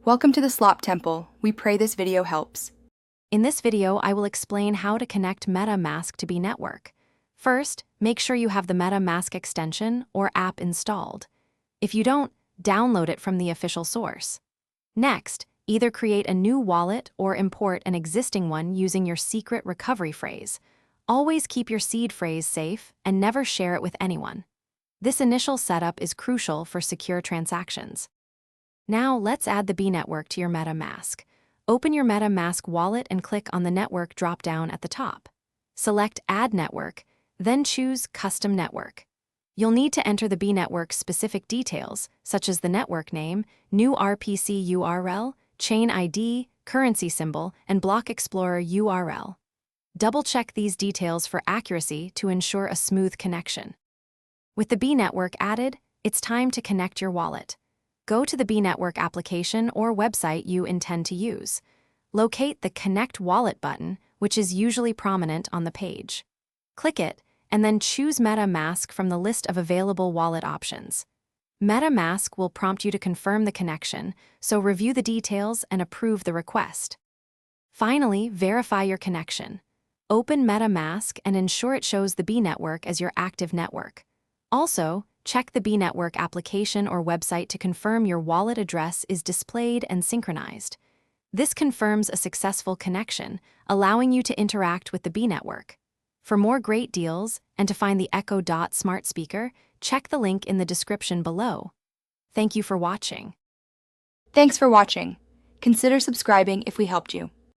Welcome to the Slop Temple. We pray this video helps. In this video, I will explain how to connect MetaMask to B-Network. First, make sure you have the MetaMask extension or app installed. If you don't, download it from the official source. Next, either create a new wallet or import an existing one using your secret recovery phrase. Always keep your seed phrase safe and never share it with anyone. This initial setup is crucial for secure transactions. Now, let's add the B-Network to your MetaMask. Open your MetaMask wallet and click on the Network drop-down at the top. Select Add Network, then choose Custom Network. You'll need to enter the B-Network's specific details, such as the network name, new RPC URL, chain ID, currency symbol, and Block Explorer URL. Double-check these details for accuracy to ensure a smooth connection. With the B-Network added, it's time to connect your wallet. Go to the B-Network application or website you intend to use. Locate the Connect Wallet button, which is usually prominent on the page. Click it, and then choose MetaMask from the list of available wallet options. MetaMask will prompt you to confirm the connection, so review the details and approve the request. Finally, verify your connection. Open MetaMask and ensure it shows the B-Network as your active network. Also, check the B-Network application or website to confirm your wallet address is displayed and synchronized. This confirms a successful connection, allowing you to interact with the B-Network. For more great deals and to find the Echo Dot smart speaker, check the link in the description below. Thank you for watching. Thanks for watching. Consider subscribing if we helped you.